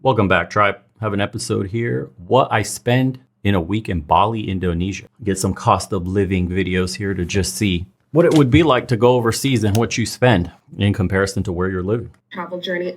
Welcome back, tribe. I have an episode here. What I spend in a week in Bali, Indonesia. Get some cost of living videos here to just see what it would be like to go overseas and what you spend in comparison to where you're living. Travel journey.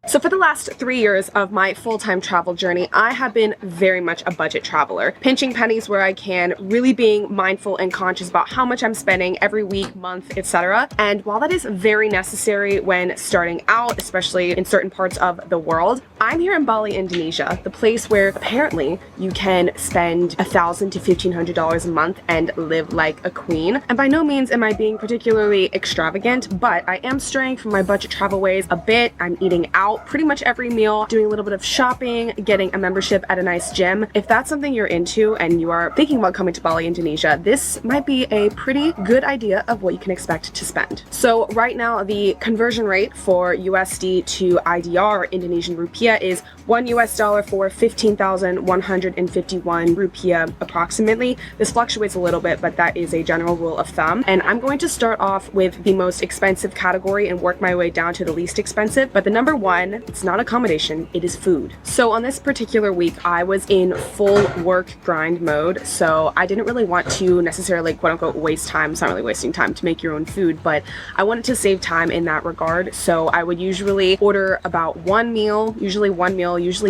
So for the last 3 years of my full-time travel journey, I have been very much a budget traveler, pinching pennies where I can, really being mindful and conscious about how much I'm spending every week, month, etc. And while that is very necessary when starting out, especially in certain parts of the world, I'm here in Bali, Indonesia, the place where apparently you can spend $1,000 to $1,500 a month and live like a queen. And by no means am I being particularly extravagant, but I am straying from my budget travel ways a bit. I'm eating out pretty much every meal, doing a little bit of shopping, getting a membership at a nice gym. If that's something you're into and you are thinking about coming to Bali, Indonesia, this might be a pretty good idea of what you can expect to spend. So right now, the conversion rate for USD to IDR, Indonesian rupiah, is $1 for 15,151 rupiah approximately. This fluctuates a little bit, but that is a general rule of thumb. And I'm going to start off with the most expensive category and work my way down to the least expensive. But the number one, it's not accommodation, it is food. So on this particular week, I was in full work grind mode. So I didn't really want to necessarily quote unquote waste time. It's not really wasting time to make your own food, but I wanted to save time in that regard. So I would usually order about one meal, usually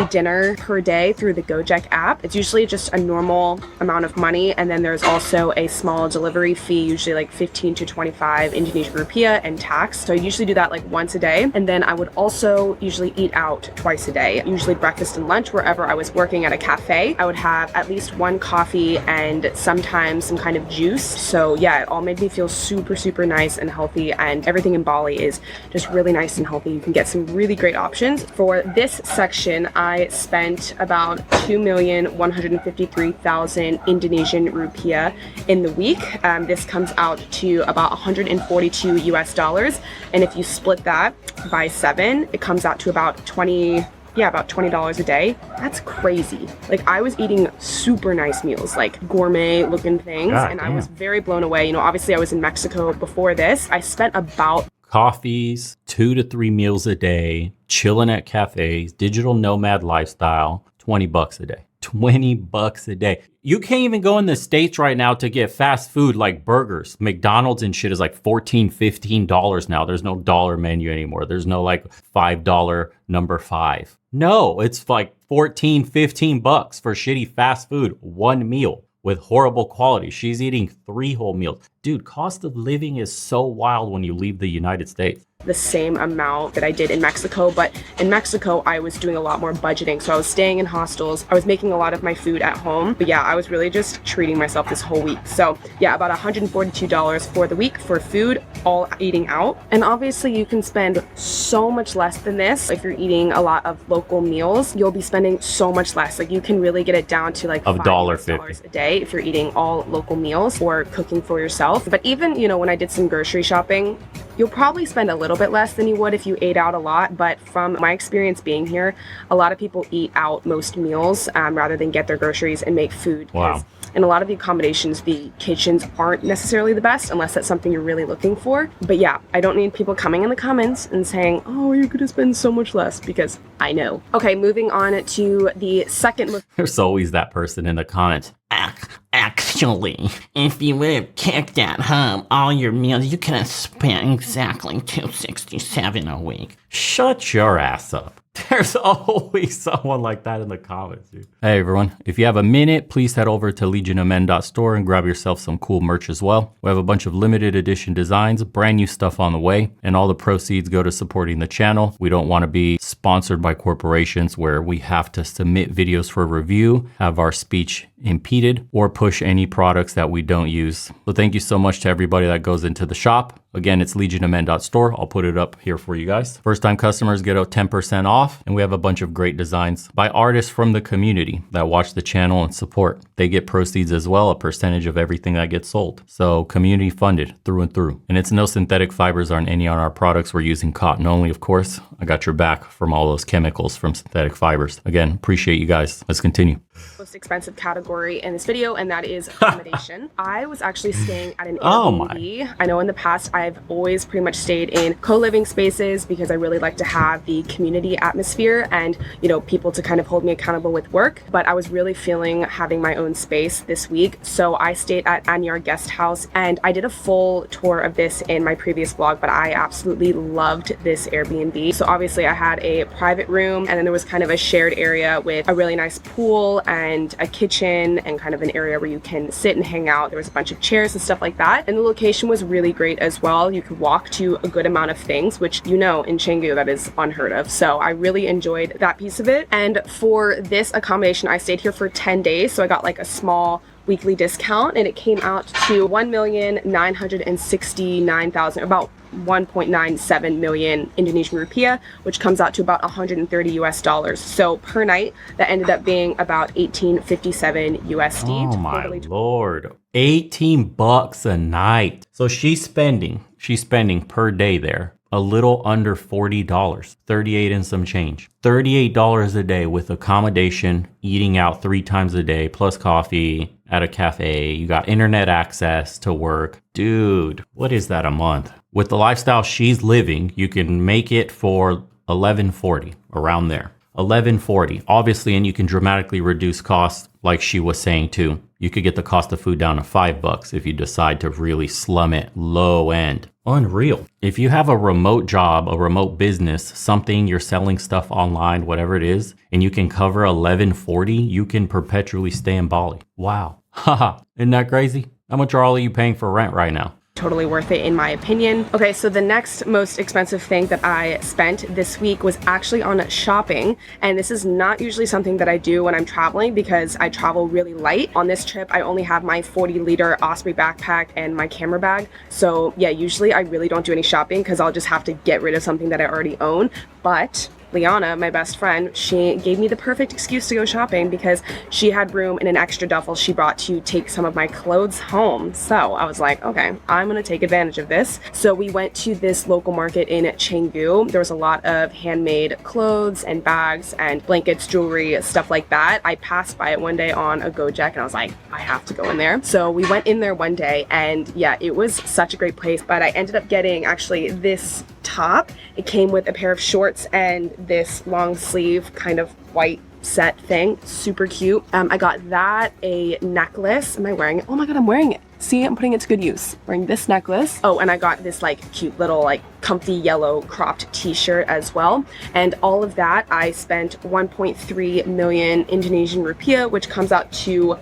dinner per day through the Gojek app. It's usually just a normal amount of money. And then there's also a small delivery fee, usually like 15 to 25 Indonesian rupiah and tax. So I usually do that like once a day. And then I would also usually eat out twice a day, usually breakfast and lunch wherever I was working at a cafe. I would have at least one coffee and sometimes some kind of juice. So yeah, it all made me feel super, super nice and healthy. And everything in Bali is just really nice and healthy. You can get some really great options. For this section, I spent about 2,153,000 Indonesian rupiah in the week. This comes out to about 142 US dollars. And if you split that by 7, it comes out to about $20 a day. That's crazy. Like, I was eating super nice meals, like gourmet looking things, and I was very blown away. You know, obviously I was in Mexico before this. I spent about coffees, 2 to 3 meals a day, chilling at cafes, digital nomad lifestyle, $20 a day. $20 a day. You can't even go in the States right now to get fast food like burgers. McDonald's and shit is like $14, $15 now. There's no dollar menu anymore. There's no like $5 number 5. No, it's like $14, $15 for shitty fast food, one meal with horrible quality. She's eating 3 whole meals. Dude, cost of living is so wild when you leave the United States. The same amount that I did in Mexico, but in Mexico I was doing a lot more budgeting. So I was staying in hostels, I was making a lot of my food at home, but yeah, I was really just treating myself this whole week. So yeah, about $142 for the week for food, all eating out. And obviously you can spend so much less than this. If you're eating a lot of local meals, you'll be spending so much less. Like, you can really get it down to like $5 a day if you're eating all local meals or cooking for yourself. But even, you know, when I did some grocery shopping, you'll probably spend a little bit less than you would if you ate out a lot, but from my experience being here, a lot of people eat out most meals rather than get their groceries and make food. Wow. In a lot of the accommodations, the kitchens aren't necessarily the best unless that's something you're really looking for. But yeah, I don't need people coming in the comments and saying, oh, you're gonna spend so much less, because I know. Okay, moving on to the second. There's always that person in the comments. Actually, if you would have cooked at home all your meals, you could have spent exactly $267 a week. Shut your ass up. There's always someone like that in the comments, dude. Hey everyone, if you have a minute, please head over to legionofmen.store and grab yourself some cool merch as well. We have a bunch of limited edition designs, brand new stuff on the way, and all the proceeds go to supporting the channel. We don't want to be sponsored by corporations where we have to submit videos for review, have our speech impeded, or push any products that we don't use. So thank you so much to everybody that goes into the shop. Again, it's legionofmen.store. I'll put it up here for you guys. First time customers get a 10% off, and we have a bunch of great designs by artists from the community that watch the channel and support. They get proceeds as well, a percentage of everything that gets sold. So community funded through and through. And it's no synthetic fibers on any on our products. We're using cotton only, of course. I got your back from all those chemicals from synthetic fibers. Again, appreciate you guys. Let's continue. most expensive category in this video, and that is accommodation. I was actually staying at an Oh Airbnb. I know in the past I've always pretty much stayed in co-living spaces because I really like to have the community atmosphere and, you know, people to kind of hold me accountable with work. But I was really feeling having my own space this week, so I stayed at Anyar Guest House, and I did a full tour of this in my previous vlog, but I absolutely loved this Airbnb. So obviously I had a private room, and then there was kind of a shared area with a really nice pool and a kitchen and kind of an area where you can sit and hang out. There was a bunch of chairs and stuff like that, and the location was really great as well. You could walk to a good amount of things, which, you know, in Canggu that is unheard of. So I really enjoyed that piece of it. And for this accommodation, I stayed here for 10 days, so I got like a small weekly discount, and it came out to 1,969,000, about 1.97 million Indonesian rupiah, which comes out to about 130 US dollars. So per night, that ended up being about 1857 USD. Oh my lord. 18 bucks a night. So she's spending per day there a little under $40, 38 and some change. $38 a day with accommodation, eating out 3 times a day, plus coffee at a cafe. You got internet access to work. Dude, what is that a month? With the lifestyle she's living, you can make it for $11.40, around there. $11.40, obviously, and you can dramatically reduce costs, like she was saying too. You could get the cost of food down to $5 if you decide to really slum it low end. Unreal. If you have a remote job, a remote business, something you're selling stuff online, whatever it is, and you can cover $11.40, you can perpetually stay in Bali. Wow. Haha. Isn't that crazy? How much are all of you paying for rent right now? Totally worth it in my opinion. Okay, so the next most expensive thing that I spent this week was actually on shopping, and this is not usually something that I do when I'm traveling because I travel really light. On this trip, I only have my 40-liter Osprey backpack and my camera bag, so yeah, usually I really don't do any shopping because I'll just have to get rid of something that I already own. But Liana, my best friend, she gave me the perfect excuse to go shopping because she had room in an extra duffel she brought to take some of my clothes home. So I was like, okay, I'm gonna take advantage of this. So we went to this local market in Canggu. There was a lot of handmade clothes and bags and blankets, jewelry, stuff like that. I passed by it one day on a Gojek and I was like, I have to go in there. So we went in there one day, and yeah, it was such a great place, but I ended up getting actually this top. It came with a pair of shorts and this long sleeve kind of white set thing. Super cute. I got that, a necklace. Am I wearing it? Oh my god, I'm wearing it. See, I'm putting it to good use. Wearing this necklace. Oh, and I got this like cute little like comfy yellow cropped t-shirt as well. And all of that, I spent 1.3 million Indonesian rupiah, which comes out to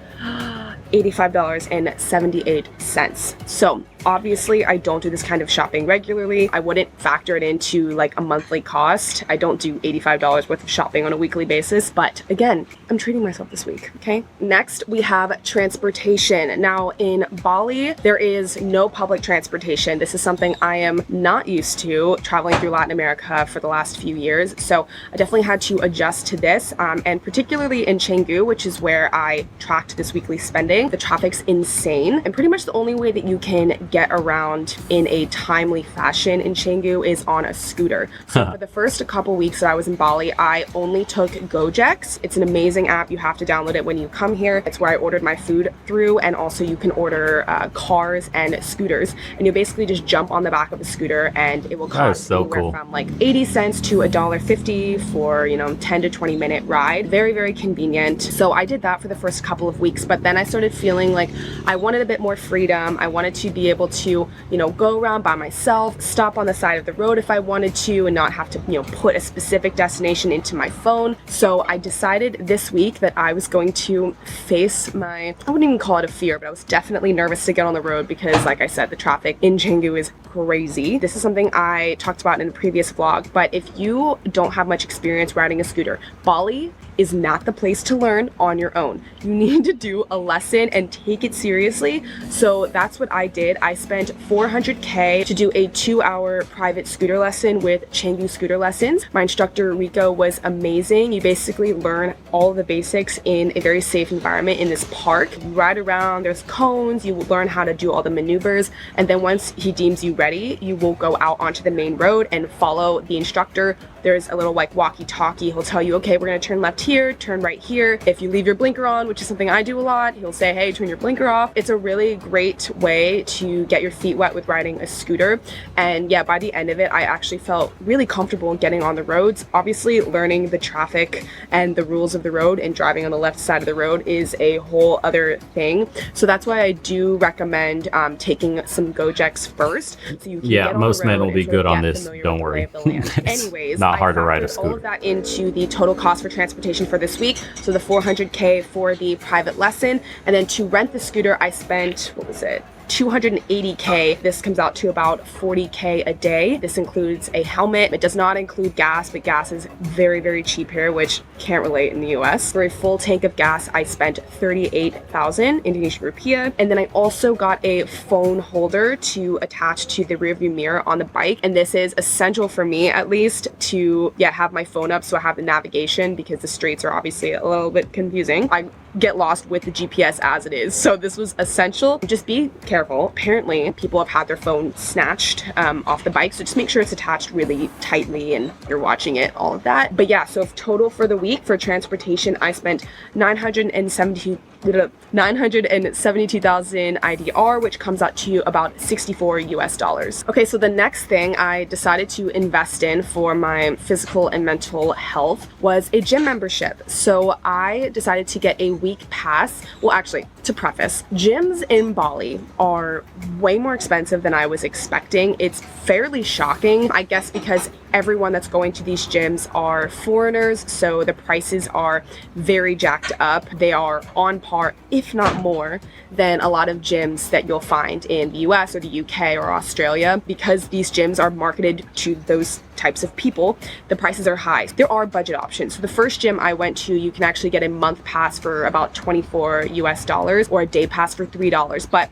$85.78. So obviously I don't do this kind of shopping regularly. I wouldn't factor it into like a monthly cost. I don't do $85 worth of shopping on a weekly basis, but again, I'm treating myself this week, okay? Next, we have transportation. Now in Bali, there is no public transportation. This is something I am not used to traveling through Latin America for the last few years. So I definitely had to adjust to this. And particularly in Canggu, which is where I tracked this weekly spending, the traffic's insane. And pretty much the only way that you can get around in a timely fashion in Canggu is on a scooter. So for the first couple weeks that I was in Bali, I only took Gojeks. It's an amazing app. You have to download it when you come here. It's where I ordered my food through, and also you can order cars and scooters, and you basically just jump on the back of a scooter and it will cost anywhere from like 80 cents to $1.50 for, you know, 10 to 20 minute ride. Very, very convenient. So I did that for the first couple of weeks, but then I started feeling like I wanted a bit more freedom. I wanted to be able to, you know, go around by myself, stop on the side of the road if I wanted to, and not have to, you know, put a specific destination into my phone. So I decided this week that I was going to face my, I wouldn't even call it a fear, but I was definitely nervous to get on the road because, like I said, the traffic in Canggu is crazy. This is something I talked about in a previous vlog, but if you don't have much experience riding a scooter, Bali is not the place to learn on your own. You need to do a lesson and take it seriously. So that's what I did. I spent 400K to do a 2-hour private scooter lesson with Canggu Scooter Lessons. My instructor Rico was amazing. You basically learn all the basics in a very safe environment in this park. You ride around, there's cones, you will learn how to do all the maneuvers, and then once he deems you ready, you will go out onto the main road and follow the instructor. there's a little like walkie-talkie. He'll tell you, okay, we're gonna turn left here, turn right here. If you leave your blinker on, which is something I do a lot, he'll say, hey, turn your blinker off. It's a really great way to get your feet wet with riding a scooter. And yeah, by the end of it, I actually felt really comfortable getting on the roads. Obviously, learning the traffic and the rules of the road and driving on the left side of the road is a whole other thing. So that's why I do recommend taking some Gojeks first. So you can Yeah, get on most the road men will and be sort good of on get this. familiar Don't with the lay worry. of the land. It's Anyways, not hard to I ride a factored all scooter. of that into the total cost for transportation for this week. So the $400K for the private lesson, and then to rent the scooter, I spent, what was it? $280K. This comes out to about $40K a day. This includes a helmet. It does not include gas, but gas is very, very cheap here, which can't relate in the US. For a full tank of gas, I spent 38,000 Indonesian rupiah. And then I also got a phone holder to attach to the rearview mirror on the bike. And this is essential for me, at least, to have my phone up so I have the navigation, because the streets are obviously a little bit confusing. I get lost with the GPS as it is. So this was essential. Just be careful. Apparently, people have had their phone snatched off the bike. So just make sure it's attached really tightly and you're watching it, all of that. But yeah, so total for the week for transportation, I spent 972,000 IDR, which comes out to about 64 US dollars. Okay, so the next thing I decided to invest in for my physical and mental health was a gym membership. So I decided to get a week pass. Well, actually, to preface, gyms in Bali are way more expensive than I was expecting. It's fairly shocking, I guess, because everyone that's going to these gyms are foreigners, so the prices are very jacked up. They are on par, if not more, than a lot of gyms that you'll find in the US or the UK or Australia. Because these gyms are marketed to those types of people, the prices are high. There are budget options. So the first gym I went to, you can actually get a month pass for about 24 US dollars or a day pass for $3. But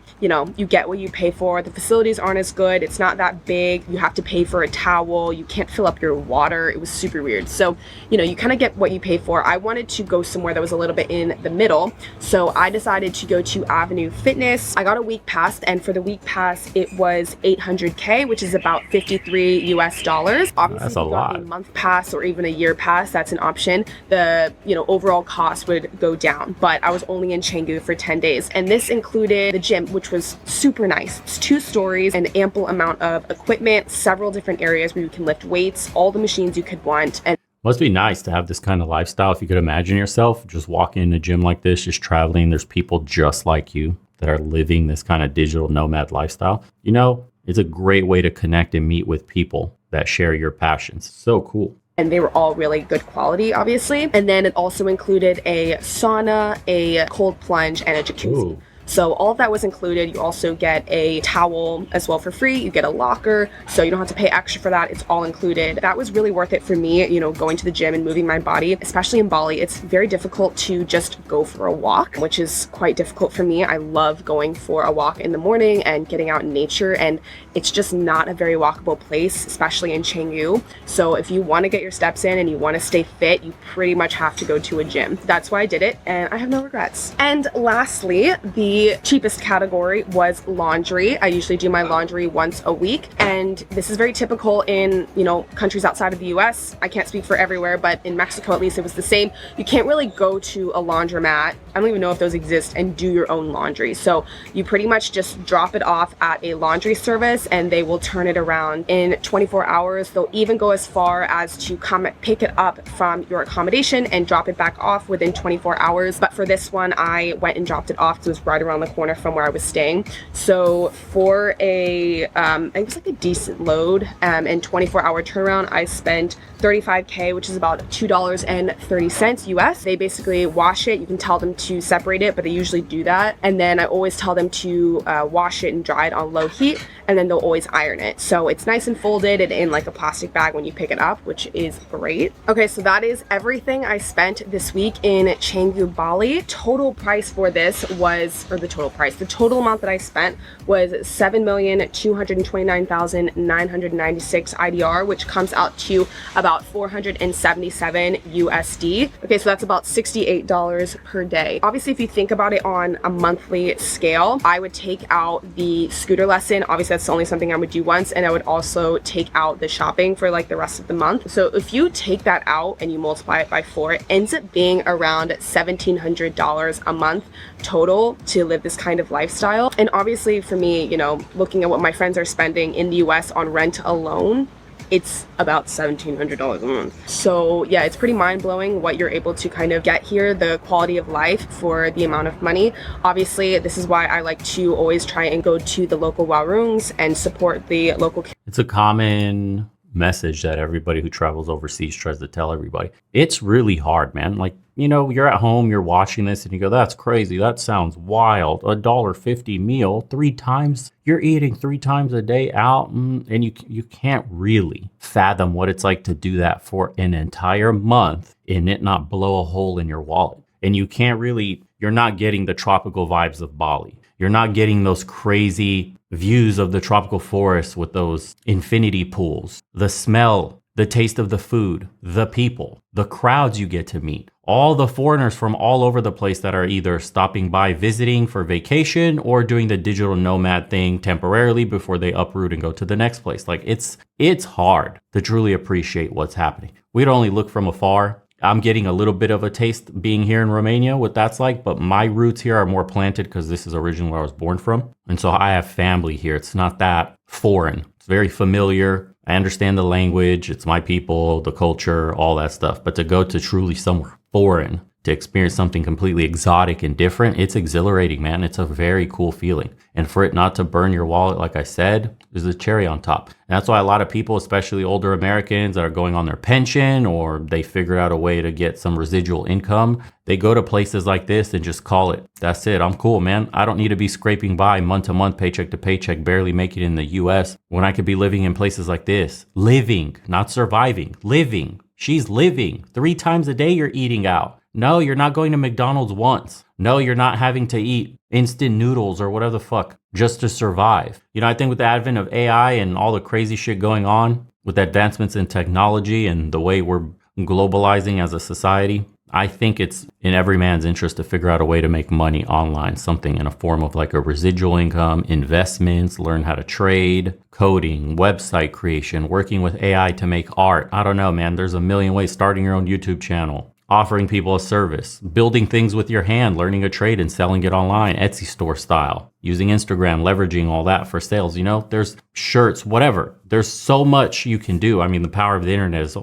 you get what you pay for. The facilities aren't as good. It's not that big. You have to pay for a towel. You can't fill up your water. It was super weird. So, you kind of get what you pay for. I wanted to go somewhere that was a little bit in the middle. So I decided to go to Avenue Fitness. I got a week pass, and for the week pass, it was 800K, which is about 53 US dollars. Obviously, That's if a you got lot. a month pass or even a year pass, that's an option. The overall cost would go down, but I was only in Canggu for 10 days, and this included the gym, which was super nice. It's 2 stories, an ample amount of equipment, several different areas where you can lift weights, all the machines you could want, and Must be nice to have this kind of lifestyle. If you could imagine yourself just walking in a gym like this, just traveling, there's people just like you that are living this kind of digital nomad lifestyle. It's a great way to connect and meet with people that share your passions. So cool. and they were all really good quality, obviously. And then it also included a sauna, a cold plunge, and a jacuzzi. Ooh. So all of that was included. You also get a towel as well for free. You get a locker, so you don't have to pay extra for that. It's all included. That was really worth it for me, going to the gym and moving my body, especially in Bali. It's very difficult to just go for a walk, which is quite difficult for me. I love going for a walk in the morning and getting out in nature, and it's just not a very walkable place, especially in Canggu. So if you want to get your steps in and you want to stay fit, you pretty much have to go to a gym. That's why I did it, and I have no regrets. And lastly, the cheapest category was laundry. I usually do my laundry once a week, and this is very typical in, countries outside of the US. I can't speak for everywhere, but in Mexico at least it was the same. You can't really go to a laundromat, I don't even know if those exist, and do your own laundry. So you pretty much just drop it off at a laundry service and they will turn it around in 24 hours. They'll even go as far as to come pick it up from your accommodation and drop it back off within 24 hours. But for this one, I went and dropped it off because it was right around the corner from where I was staying. So for it was like a decent load and 24-hour turnaround, I spent $35K, which is about $2.30 US. They basically wash it. You can tell them to separate it, but they usually do that. And then I always tell them to wash it and dry it on low heat, and then they'll always iron it. So it's nice and folded and in like a plastic bag when you pick it up, which is great. Okay, so that is everything I spent this week in Canggu, Bali. Total price for this was or the total price. The total amount that I spent was 7,229,996 IDR, which comes out to about 477 USD. Okay, so that's about $68 per day. Obviously, if you think about it on a monthly scale, I would take out the scooter lesson. Obviously, that's only something I would do once, and I would also take out the shopping for like the rest of the month. So if you take that out and you multiply it by 4, it ends up being around $1,700 a month total to live this kind of lifestyle. And obviously for me, you know, looking at what my friends are spending in the US on rent alone, it's about $1,700 a month. So yeah, it's pretty mind-blowing what you're able to kind of get here, the quality of life for the amount of money. Obviously, this is why I like to always try and go to the local warungs and support the local. It's a common message that everybody who travels overseas tries to tell everybody. It's really hard, man. Like, you know, you're at home, you're watching this and you go, that's crazy. That sounds wild. $1.50 meal 3 times. You're eating 3 times a day out. And you can't really fathom what it's like to do that for an entire month and it not blow a hole in your wallet. And you can't really, you're not getting the tropical vibes of Bali. You're not getting those crazy views of the tropical forest with those infinity pools, the smell, the taste of the food, the people, the crowds you get to meet, all the foreigners from all over the place that are either stopping by visiting for vacation or doing the digital nomad thing temporarily before they uproot and go to the next place. Like it's hard to truly appreciate what's happening. We'd only look from afar. I'm getting a little bit of a taste being here in Romania, what that's like, but my roots here are more planted because this is originally where I was born from. And so I have family here. It's not that foreign. It's very familiar. I understand the language. It's my people, the culture, all that stuff. But to go to truly somewhere foreign, to experience something completely exotic and different, it's exhilarating, man. It's a very cool feeling. And for it not to burn your wallet, like I said, is the cherry on top. And that's why a lot of people, especially older Americans that are going on their pension or they figure out a way to get some residual income, they go to places like this and just call it. That's it. I'm cool, man. I don't need to be scraping by month to month, paycheck to paycheck, barely making it in the US when I could be living in places like this. Living, not surviving, living. She's living. 3 times a day you're eating out. No, you're not going to McDonald's once. No, you're not having to eat instant noodles or whatever the fuck just to survive. You know, I think with the advent of AI and all the crazy shit going on with advancements in technology and the way we're globalizing as a society, I think it's in every man's interest to figure out a way to make money online, something in a form of like a residual income, investments, learn how to trade, coding, website creation, working with AI to make art. I don't know, man. There's a million ways. Starting your own YouTube channel, offering people a service, building things with your hand, learning a trade and selling it online, Etsy store style, using Instagram, leveraging all that for sales. You know, there's shirts, whatever. There's so much you can do. I mean, the power of the internet is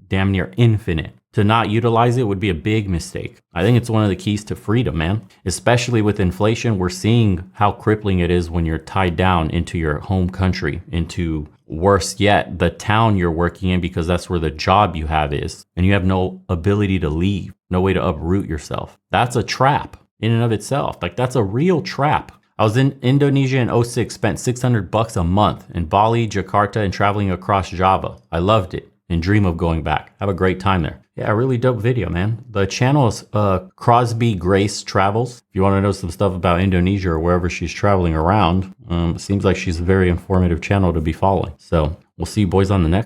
damn near infinite. To not utilize it would be a big mistake. I think it's one of the keys to freedom, man. Especially with inflation, we're seeing how crippling it is when you're tied down into your home country, into worse yet, the town you're working in, because that's where the job you have is. And you have no ability to leave, no way to uproot yourself. That's a trap in and of itself. Like that's a real trap. I was in Indonesia in 2006, spent $600 a month in Bali, Jakarta, and traveling across Java. I loved it and dream of going back. Have a great time there. Yeah, really dope video, man. The channel is Crosby Grace Travels. If you want to know some stuff about Indonesia or wherever she's traveling around, it seems like she's a very informative channel to be following. So we'll see you boys on the next.